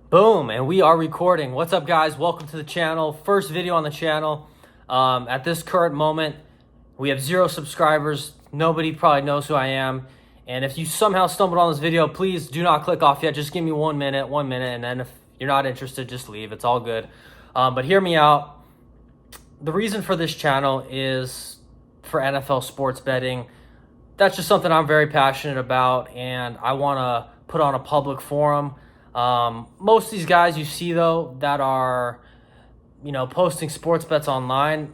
Boom, and we are recording. What's up, guys? Welcome to the channel. First video on the channel. At this current moment, we have 0 subscribers. Nobody probably knows who I am. And if you somehow stumbled on this video, please do not click off yet. Just give me 1 minute, and then if you're not interested, just leave. It's all good. But hear me out. The reason for this channel is for NFL sports betting. That's just something I'm very passionate about, and I want to put on a public forum. Most of these guys you see, though, that are, posting sports bets online,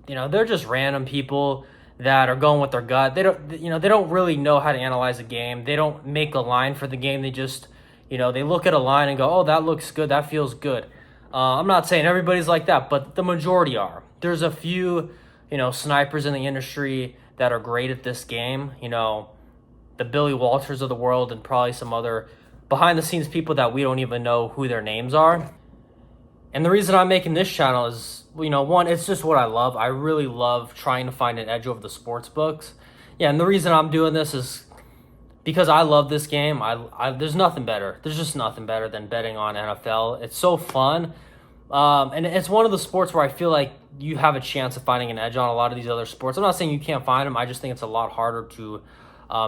they're just random people that are going with their gut. They don't really know how to analyze a game. They don't make a line for the game. They just, they look at a line and go, oh, that looks good. That feels good. I'm not saying everybody's like that, but the majority are. There's a few, snipers in the industry that are great at this game. The Billy Walters of the world and probably some other behind the scenes people that we don't even know who their names are. And the reason I'm making this channel is, one, it's just what I love. I really love trying to find an edge over the sports books. Yeah, and the reason I'm doing this is because I love this game. There's nothing better. There's just nothing better than betting on NFL. It's so fun. And it's one of the sports where I feel like you have a chance of finding an edge on a lot of these other sports. I'm not saying you can't find them. I just think it's a lot harder to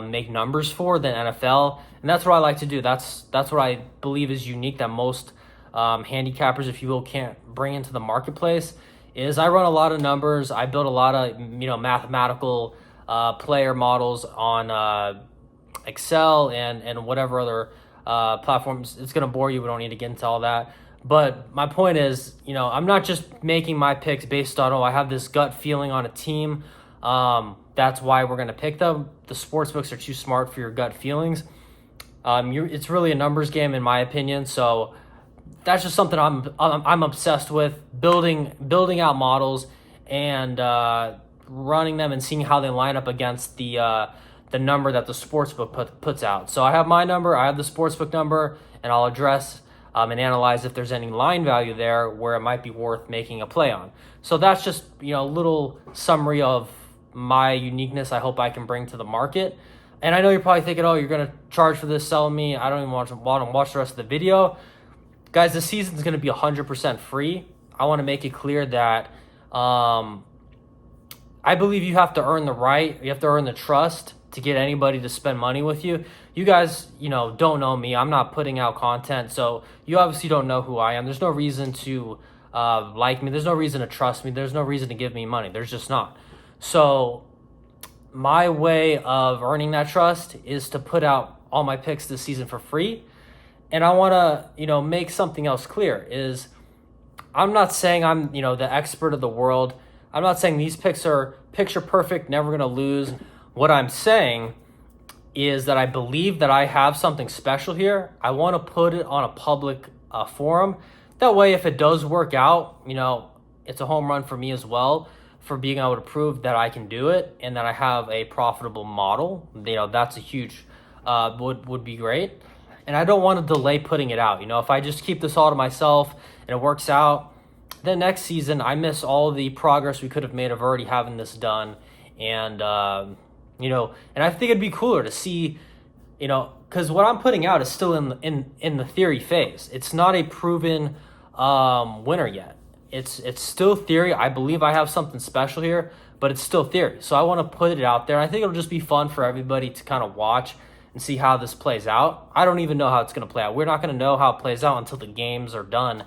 make numbers for than NFL, and that's what I like to do. That's what I believe is unique that most handicappers, if you will, can't bring into the marketplace. Is I run a lot of numbers. I build a lot of mathematical player models on Excel and whatever other platforms. It's gonna bore you. We don't need to get into all that. But my point is, I'm not just making my picks based on, I have this gut feeling on a team. That's why we're going to pick them. The sports books are too smart for your gut feelings. It's really a numbers game, in my opinion. So that's just something I'm obsessed with, building out models and running them and seeing how they line up against the number that the sportsbook puts out. So I have my number, I have the sportsbook number, and I'll address and analyze if there's any line value there where it might be worth making a play on. So that's just a little summary of my uniqueness I hope I can bring to the market. And I know you're probably thinking, you're going to charge for this, sell me. I don't even want to watch the rest of the video. Guys, the season's going to be 100% free. I want to make it clear that I believe you have to earn the right. You have to earn the trust to get anybody to spend money with you. You guys, don't know me. I'm not putting out content, so you obviously don't know who I am. There's no reason to like me. There's no reason to trust me. There's no reason to give me money. There's just not. So my way of earning that trust is to put out all my picks this season for free. And I want to, make something else clear is I'm not saying I'm, the expert of the world. I'm not saying these picks are picture perfect, never going to lose. What I'm saying is that I believe that I have something special here. I want to put it on a public forum. That way, if it does work out, it's a home run for me as well, for being able to prove that I can do it and that I have a profitable model. That's a huge, would be great. And I don't want to delay putting it out. If I just keep this all to myself and it works out, then next season I miss all the progress we could have made of already having this done. And, and I think it'd be cooler to see, because what I'm putting out is still in the theory phase. It's not a proven winner yet. It's still theory. I believe I have something special here, but it's still theory. So I want to put it out there. I think it'll just be fun for everybody to kind of watch and see how this plays out. I don't even know how it's going to play out. We're not going to know how it plays out until the games are done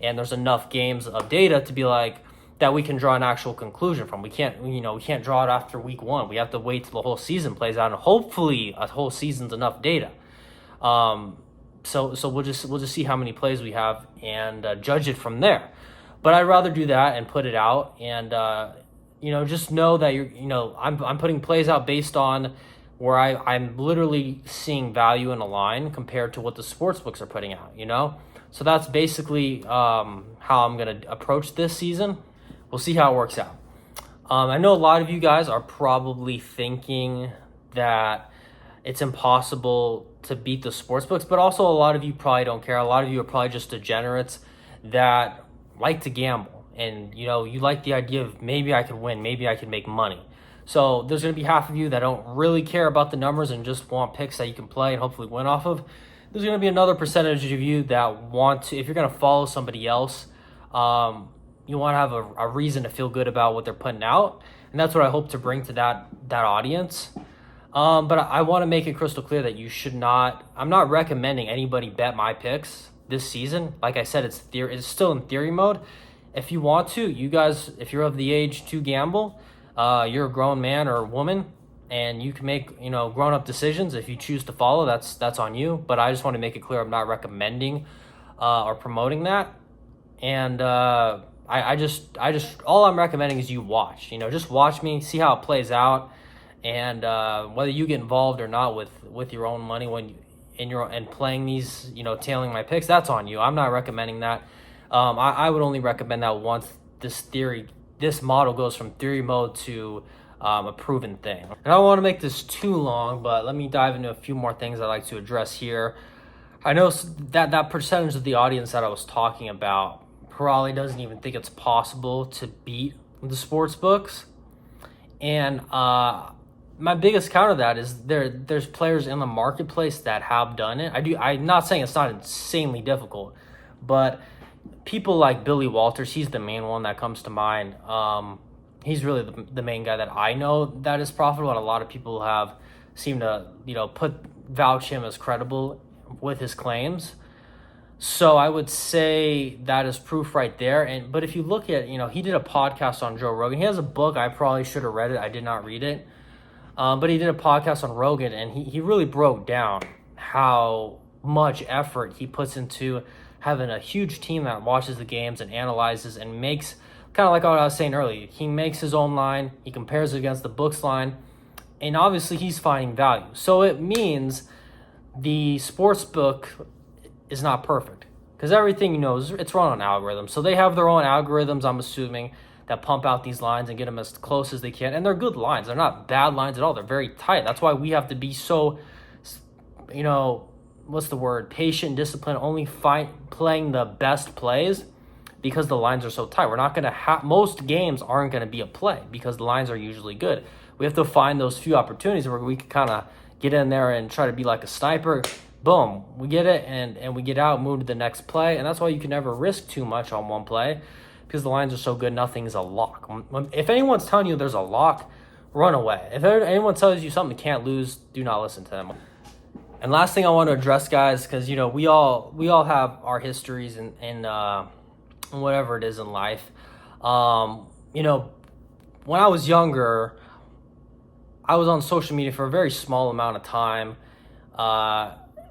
and there's enough games of data to be like that we can draw an actual conclusion from. We can't draw it after week 1. We have to wait till the whole season plays out, and hopefully a whole season's enough data. So we'll just see how many plays we have and judge it from there. But I'd rather do that and put it out and, just know that I'm putting plays out based on where I'm literally seeing value in a line compared to what the sports books are putting out, So that's basically how I'm going to approach this season. We'll see how it works out. I know a lot of you guys are probably thinking that it's impossible to beat the sports books, but also a lot of you probably don't care. A lot of you are probably just degenerates that like to gamble, and you like the idea of maybe I could win, maybe I could make money. So there's going to be half of you that don't really care about the numbers and just want picks that you can play and hopefully win off of. there's going to be another percentage of you that want to, if you're going to follow somebody else, you want to have a reason to feel good about what they're putting out. And that's what I hope to bring to that audience. But I want to make it crystal clear that you should not, I'm not recommending anybody bet my picks this season. Like I said, it's still in theory mode. If you want to, you guys, if you're of the age to gamble, you're a grown man or woman, and you can make, grown-up decisions. If you choose to follow, that's on you. But I just want to make it clear I'm not recommending or promoting that. And I just all I'm recommending is you watch. Just watch me, see how it plays out, and whether you get involved or not with your own money and playing these, tailing my picks, that's on you. I'm not recommending that. I would only recommend that once this model goes from theory mode to a proven thing. And I don't want to make this too long, but let me dive into a few more things I'd like to address here. I know that percentage of the audience that I was talking about probably doesn't even think it's possible to beat the sports books. And my biggest counter to that is there's players in the marketplace that have done it. I'm not saying it's not insanely difficult, but people like Billy Walters, he's the main one that comes to mind. He's really the main guy that I know that is profitable, and a lot of people have seemed to, vouch him as credible with his claims. So I would say that is proof right there. But if you look at, he did a podcast on Joe Rogan. He has a book. I probably should have read it. I did not read it. But he did a podcast on Rogan, and he really broke down how much effort he puts into having a huge team that watches the games and analyzes and makes, kind of like what I was saying earlier, he makes his own line, he compares it against the book's line, and obviously he's finding value. So it means the sports book is not perfect, because everything it's run on algorithms. So they have their own algorithms, I'm assuming, that pump out these lines and get them as close as they can. And they're good lines. They're not bad lines at all. They're very tight. That's why we have to be so, what's the word? Patient, disciplined, only playing the best plays because the lines are so tight. We're not going to have, most games aren't going to be a play because the lines are usually good. We have to find those few opportunities where we can kind of get in there and try to be like a sniper. Boom, we get it, and we get out, move to the next play. And that's why you can never risk too much on one play, because the lines are so good, nothing's a lock. If anyone's telling you there's a lock, run away. If anyone tells you something you can't lose, do not listen to them. And last thing I want to address, guys, because we all have our histories and whatever it is in life. When I was younger, I was on social media for a very small amount of time,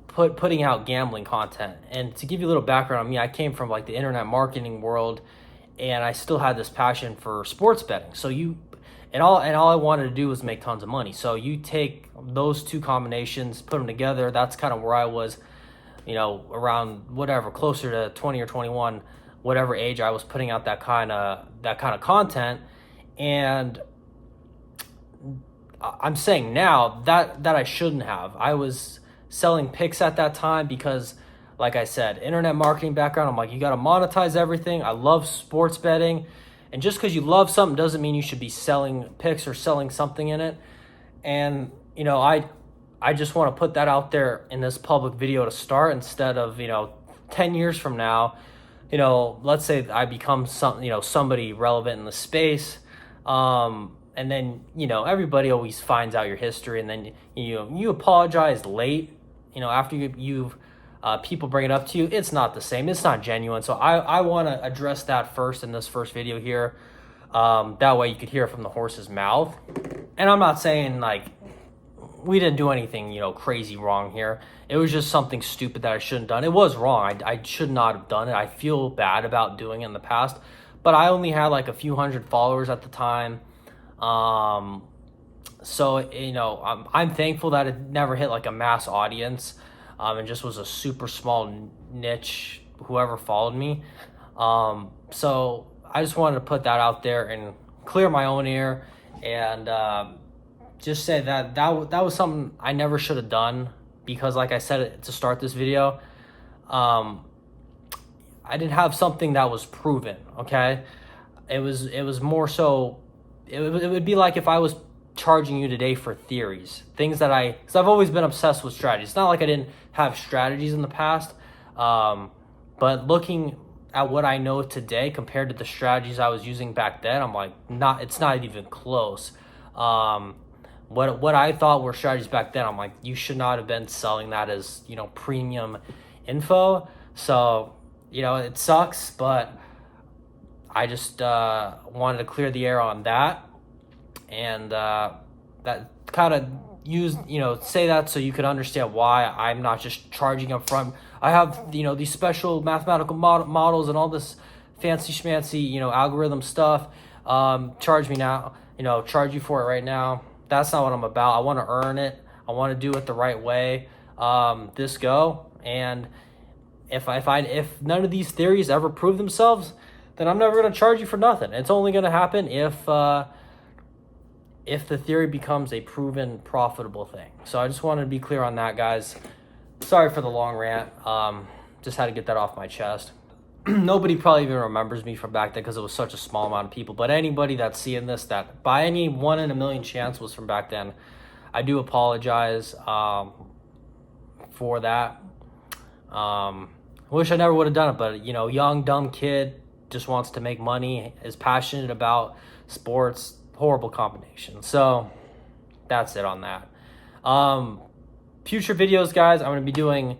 putting out gambling content. And to give you a little background on me, I came from like the internet marketing world, and I still had this passion for sports betting. So all I wanted to do was make tons of money. So you take those two combinations, put them together. That's kind of where I was, around whatever, closer to 20 or 21, whatever age I was putting out that kind of content. And I'm saying now that I shouldn't have. I was selling picks at that time because, like I said, internet marketing background, I'm like, you got to monetize everything. I love sports betting. And just because you love something doesn't mean you should be selling picks or selling something in it. And, I just want to put that out there in this public video to start, instead of, 10 years from now, let's say I become somebody relevant in the space. And then, everybody always finds out your history, and then, you apologize late, after you've people bring it up to you. It's not the same. It's not genuine. So I want to address that first in this first video here. That way you could hear it from the horse's mouth. And I'm not saying like we didn't do anything, crazy wrong here. It was just something stupid that I shouldn't have done. It was wrong. I should not have done it. I feel bad about doing it in the past, but I only had like a few hundred followers at the time. So, I'm thankful that it never hit like a mass audience. And just was a super small niche, whoever followed me. So I just wanted to put that out there and clear my own ear, and just say that was something I never should have done, because like I said to start this video, I didn't have something that was proven, okay? It was more so, it would be like if I was charging you today for theories, things that because I've always been obsessed with strategies. It's not like I didn't have strategies in the past, but looking at what I know today compared to the strategies I was using back then, I'm like, it's not even close. What I thought were strategies back then, I'm like, you should not have been selling that as, premium info. So, it sucks, but I just wanted to clear the air on that. And that kind of say that so you could understand why I'm not just charging up front. I have, these special mathematical models and all this fancy schmancy, algorithm stuff. Charge me now, charge you for it right now. That's not what I'm about. I want to earn it. I want to do it the right way. This go. And if none of these theories ever prove themselves, then I'm never going to charge you for nothing. It's only going to happen if the theory becomes a proven profitable thing. So I just wanted to be clear on that, guys. Sorry for the long rant. Just had to get that off my chest. Nobody probably even remembers me from back then because it was such a small amount of people. But anybody that's seeing this that by any 1 in a million chance was from back then, I do apologize for that. Wish I never would have done it, but young, dumb kid just wants to make money, is passionate about sports. Horrible combination. So that's it on that. Future videos, guys, I'm going to be doing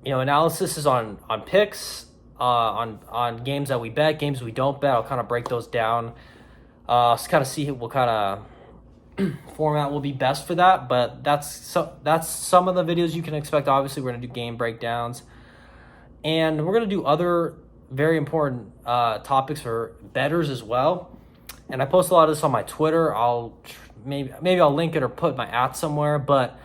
analysis on picks, on games that we bet, games we don't bet. I'll kind of break those down, so kind of see what kind of format will be best for that. But that's some of the videos you can expect. Obviously, we're going to do game breakdowns, and we're going to do other very important topics for bettors as well. And I post a lot of this on my Twitter. Maybe I'll link it or put my @ somewhere, but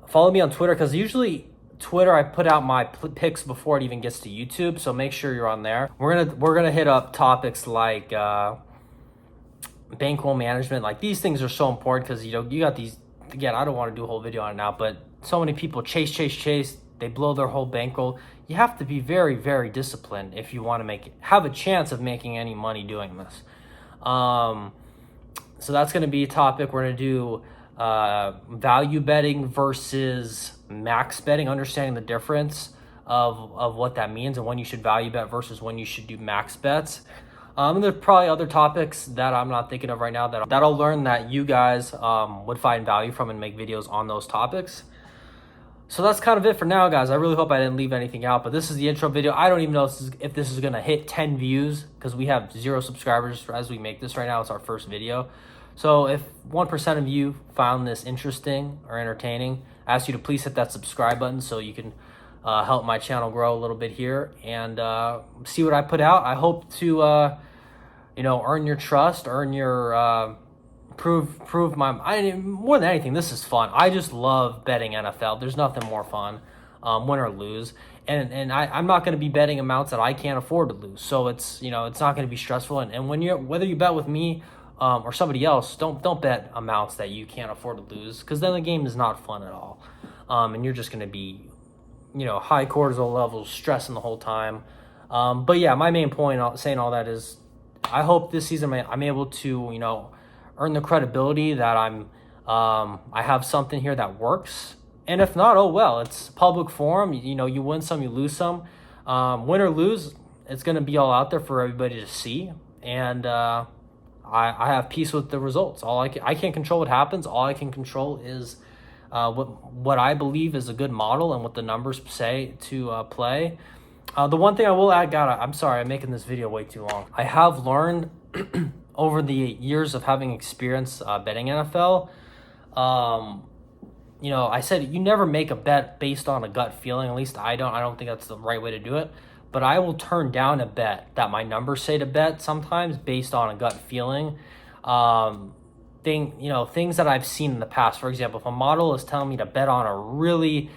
follow me on Twitter, because usually Twitter I put out my picks before it even gets to YouTube. So make sure you're on there. We're gonna hit up topics like bankroll management. Like, these things are so important because you got these. Again, I don't want to do a whole video on it now, but so many people chase. They blow their whole bankroll. You have to be very, very disciplined if you want to have a chance of making any money doing this. So that's going to be a topic. We're going to do value betting versus max betting, understanding the difference of what that means and when you should value bet versus when you should do max bets. And there's probably other topics that I'm not thinking of right now that I'll learn that you guys would find value from and make videos on those topics. So that's kind of it for now, guys. I really hope I didn't leave anything out, but this is the intro video. I don't even know if this is going to hit 10 views because we have 0 subscribers as we make this right now. It's our first video. So if 1% of you found this interesting or entertaining, I ask you to please hit that subscribe button so you can help my channel grow a little bit here and see what I put out. I hope to, earn your trust, earn your... prove more than anything, this is fun. I just love betting NFL. There's nothing more fun, win or lose. And I'm not going to be betting amounts that I can't afford to lose. So it's not going to be stressful. And whether you bet with me or somebody else, don't bet amounts that you can't afford to lose, because then the game is not fun at all. And you're just going to be high cortisol levels, stressing the whole time. But yeah, my main point saying all that is I hope this season I'm able to earn the credibility that I have something here that works. And if not, oh well, it's public forum. You win some, you lose some. Win or lose, it's going to be all out there for everybody to see. And I have peace with the results. I can't control what happens. All I can control is what I believe is a good model and what the numbers say to play. The one thing I will add, God, I'm sorry, I'm making this video way too long. I have learned over the years of having experience betting NFL, I said you never make a bet based on a gut feeling. At least I don't think that's the right way to do it. But I will turn down a bet that my numbers say to bet sometimes based on a gut feeling. Things that I've seen in the past. For example, if a model is telling me to bet on a really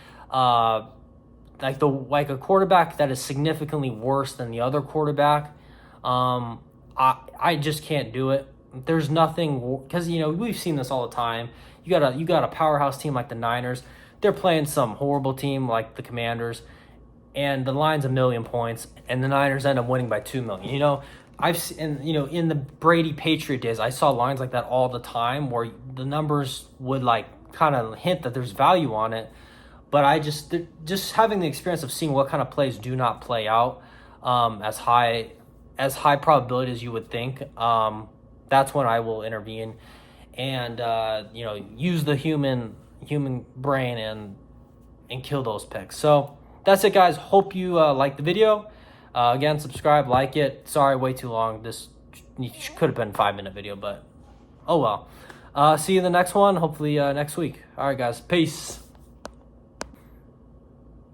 like a quarterback that is significantly worse than the other quarterback, I just can't do it. There's nothing, because we've seen this all the time. You got a powerhouse team like the Niners. They're playing some horrible team like the Commanders, and the line's 1 million points, and the Niners end up winning by 2 million. I've seen, you know, in the Brady Patriot days, I saw lines like that all the time where the numbers would like kind of hint that there's value on it. But I just having the experience of seeing what kind of plays do not play out as high probability as you would think. That's when I will intervene and you know, use the human brain and kill those picks. So that's it, guys. Hope you like the video. Again, subscribe, like it. Sorry, way too long. This could have been a 5-minute video, but oh well. See you in the next one. Hopefully next week. All right, guys. Peace.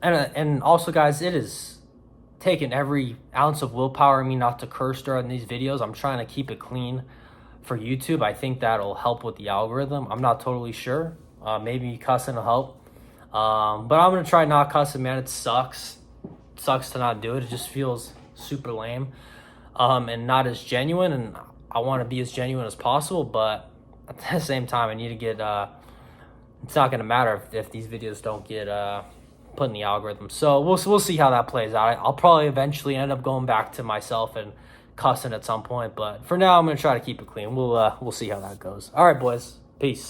And also, guys, it is taking every ounce of willpower in me not to curse during these videos. I'm trying to keep it clean for YouTube. I think that'll help with the algorithm. I'm not totally sure. Maybe cussing will help. But I'm going to try not cussing, man. It sucks. It sucks to not do it. It just feels super lame and not as genuine. And I want to be as genuine as possible. But at the same time, I need to get... it's not going to matter if these videos don't get... put in the algorithm. So we'll see how that plays out. I'll probably eventually end up going back to myself and cussing at some point, but for now I'm going to try to keep it clean. We'll see how that goes. All right, boys. Peace.